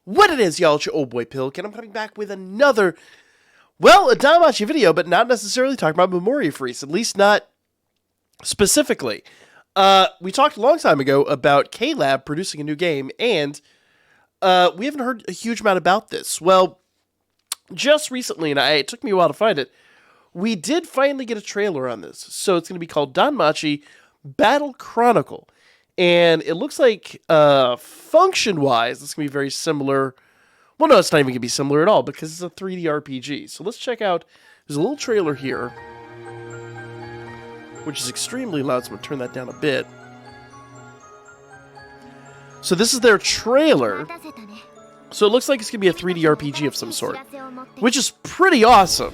What it is, y'all, it's your old boy Pilk, and I'm coming back with another, well, a Danmachi video, but not necessarily talking about Memoria Freese, at least not specifically. We talked a long time ago about K-Lab producing a new game, and we haven't heard a huge amount about this. Well, just recently, and it took me a while to find it, we did finally get a trailer on this. So it's going to be called Danmachi Battle Chronicle. And it looks like, function-wise, it's going to be very similar. Well, no, it's not even going to be similar at all, because it's a 3D RPG. So let's check out, there's a little trailer here, which is extremely loud, so I'm going to turn that down a bit. So this is their trailer. So it looks like it's going to be a 3D RPG of some sort, which is pretty awesome.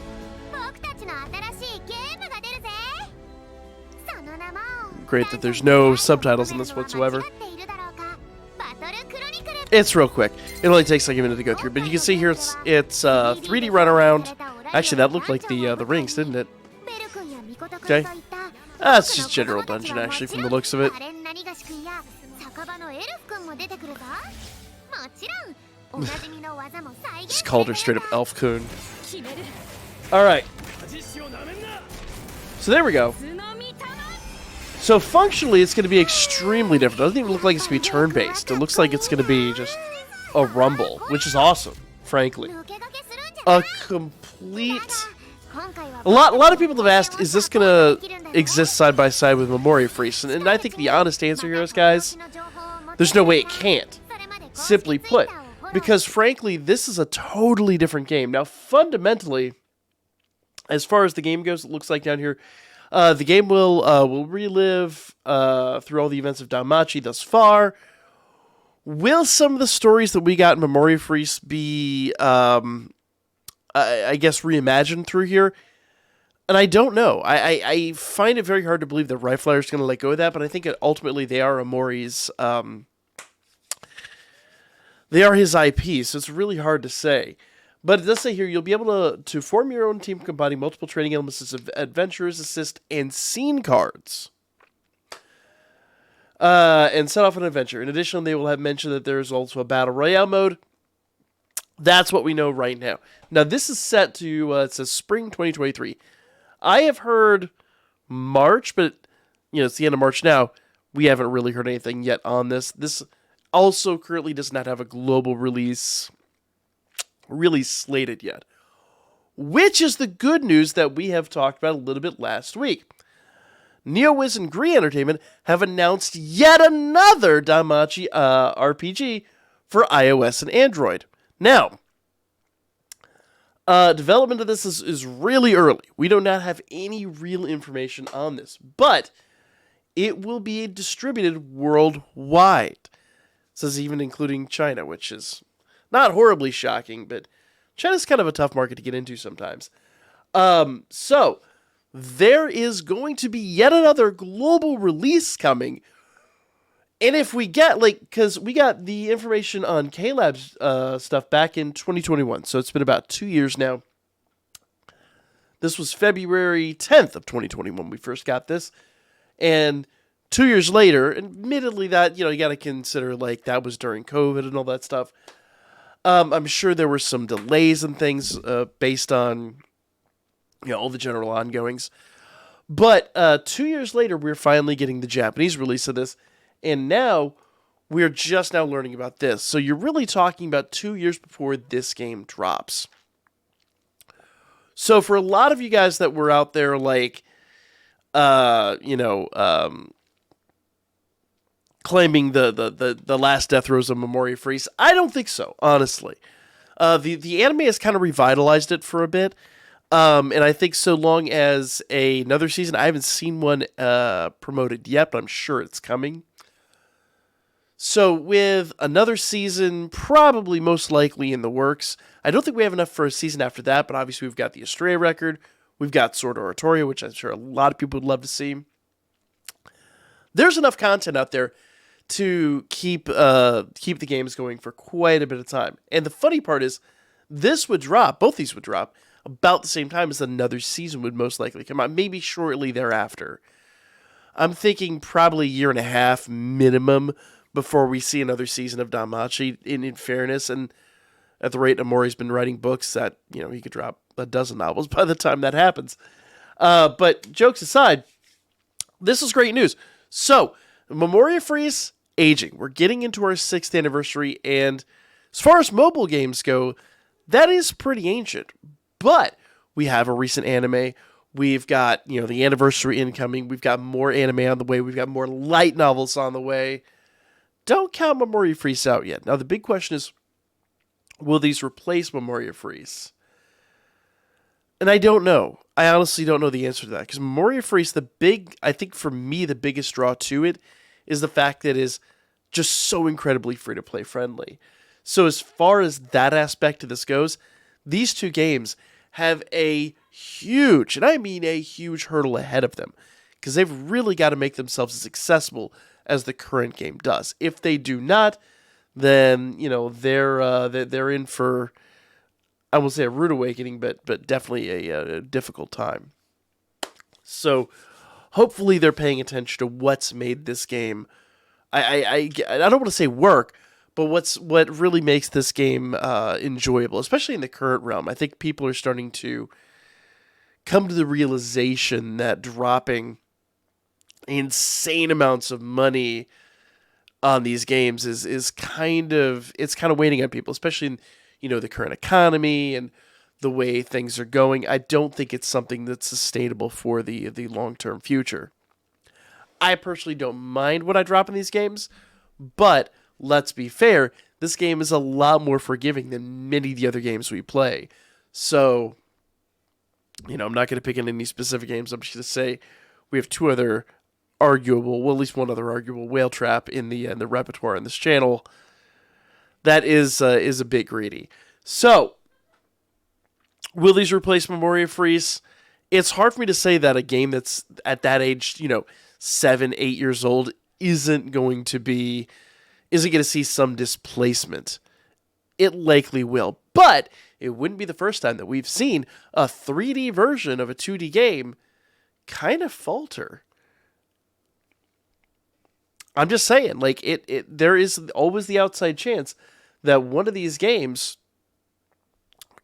Great that there's no subtitles in this whatsoever. It's real quick. It only takes like a minute to go through, but you can see here it's 3D runaround. Actually, that looked like the rings, didn't it? Okay. It's just general dungeon, actually, from the looks of it. Just called her straight up Elf Coon. Alright. So there we go. So functionally, it's going to be extremely different. It doesn't even look like it's going to be turn-based. It looks like it's going to be just a rumble, which is awesome, frankly. A complete... A lot of people have asked, is this going to exist side by side with Memoria Freese? And I think the honest answer here is, guys, there's no way it can't. Simply put. Because, frankly, this is a totally different game. Now, fundamentally, as far as the game goes, it looks like down here, the game will relive through all the events of Danmachi thus far. Will some of the stories that we got in Memoria Freese be, I guess, reimagined through here? And I don't know. I find it very hard to believe that Rifleyer is going to let go of that, but I think ultimately they are Amori's... they are his IP, so it's really hard to say. But it does say here, you'll be able to form your own team combining multiple training elements of adventures, assist, and scene cards. And set off an adventure. In addition, they will have mentioned that there is also a Battle Royale mode. That's what we know right now. Now, this is set to, it says Spring 2023. I have heard March, but, it's the end of March now. We haven't really heard anything yet on this. This also currently does not have a global release really slated yet, which is the good news that we have talked about a little bit last week. NeoWiz and Gree Entertainment have announced yet another Danmachi RPG for iOS and Android. Now, development of this is really early. We do not have any real information on this, but it will be distributed worldwide. It says even including China, which is not horribly shocking, but China's kind of a tough market to get into sometimes. So, there is going to be yet another global release coming. And if we get, because we got the information on K-Lab's stuff back in 2021, so it's been about 2 years now. This was February 10th of 2021 we first got this. And 2 years later, admittedly that, you got to consider, that was during COVID and all that stuff. I'm sure there were some delays and things based on, all the general ongoings. But 2 years later, we're finally getting the Japanese release of this. And now, we're just now learning about this. So you're really talking about 2 years before this game drops. So for a lot of you guys that were out there claiming the last death throes of Memoria Freese, I don't think so, honestly. The anime has kind of revitalized it for a bit, and I think so long as another season, I haven't seen one promoted yet, but I'm sure it's coming. So with another season, probably most likely in the works, I don't think we have enough for a season after that, but obviously we've got the Astrea record, we've got Sword Oratorio, which I'm sure a lot of people would love to see. There's enough content out there to keep the games going for quite a bit of time. And the funny part is, both these would drop, about the same time as another season would most likely come out, maybe shortly thereafter. I'm thinking probably a year and a half minimum before we see another season of Danmachi, in fairness. And at the rate Amori's been writing books, that, he could drop a dozen novels by the time that happens. But jokes aside, this is great news. So, Memoria Freese aging. We're getting into our 6th anniversary, and as far as mobile games go, that is pretty ancient. But we have a recent anime. We've got, the anniversary incoming. We've got more anime on the way. We've got more light novels on the way. Don't count Memoria Freese out yet. Now, the big question is, will these replace Memoria Freese? And I don't know. I honestly don't know the answer to that. Because Memoria Freese, I think for me, the biggest draw to it is the fact that it is just so incredibly free-to-play friendly. So as far as that aspect of this goes, these two games have a huge, and I mean a huge hurdle ahead of them. Because they've really got to make themselves as accessible as the current game does. If they do not, then, they're in for, I won't say a rude awakening, but definitely a difficult time. So hopefully they're paying attention to what's made this game. I don't want to say work, but what really makes this game enjoyable, especially in the current realm. I think people are starting to come to the realization that dropping insane amounts of money on these games is kind of weighing on people, especially in the current economy and the way things are going. I don't think it's something that's sustainable for the long-term future. I personally don't mind what I drop in these games, but let's be fair, this game is a lot more forgiving than many of the other games we play. So, I'm not going to pick on any specific games. I'm just going to say we have two other arguable, at least one other arguable whale trap in the repertoire in this channel that is a bit greedy. So, will these replace Memoria Freese? It's hard for me to say that a game that's at that age, 7, 8 years old, isn't going to see some displacement. It likely will, but it wouldn't be the first time that we've seen a 3D version of a 2D game kind of falter. I'm just saying, there is always the outside chance that one of these games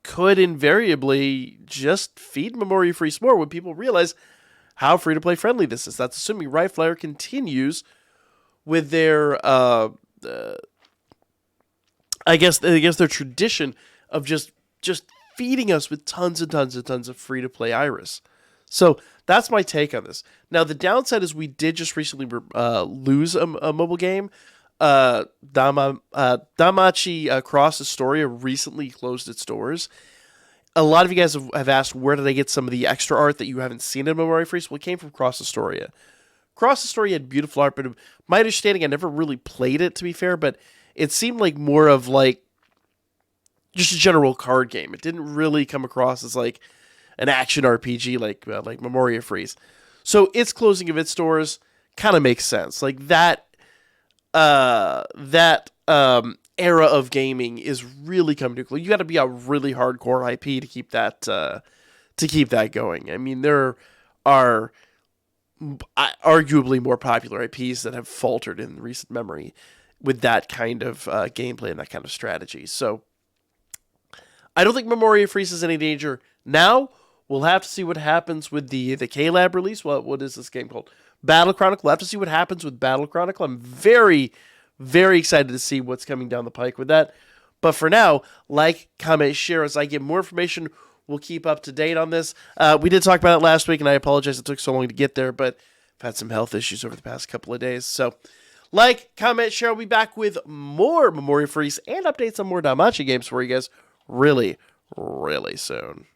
could invariably just feed Memoria Freese more when people realize how free-to-play friendly this is. That's assuming Riflewire continues with their, I guess their tradition of just feeding us with tons and tons and tons of free-to-play Iris. So that's my take on this. Now, the downside is we did just recently lose a mobile game. Danmachi Cross Astoria recently closed its doors. A lot of you guys have asked, where did I get some of the extra art that you haven't seen in Memoria Freese? Well, it came from Cross Astoria. Cross Astoria had beautiful art, but my understanding, I never really played it, to be fair, but it seemed like more of just a general card game. It didn't really come across as an action RPG like Memoria Freese. So its closing of its doors kind of makes sense. That era of gaming is really coming to a close. You got to be a really hardcore IP to keep that going. I mean, there are arguably more popular IPs that have faltered in recent memory with that kind of gameplay and that kind of strategy. So I don't think Memoria Freese is in any danger now. We'll have to see what happens with the K-Lab release. What is this game called? Battle Chronicle. We'll have to see what happens with Battle Chronicle. I'm very, very excited to see what's coming down the pike with that. But for now, comment, share. As I get more information, we'll keep up to date on this. We did talk about it last week, and I apologize it took so long to get there, but I've had some health issues over the past couple of days. So, comment, share. I'll be back with more Memoria Freese and updates on more Danmachi games for you guys really, really soon.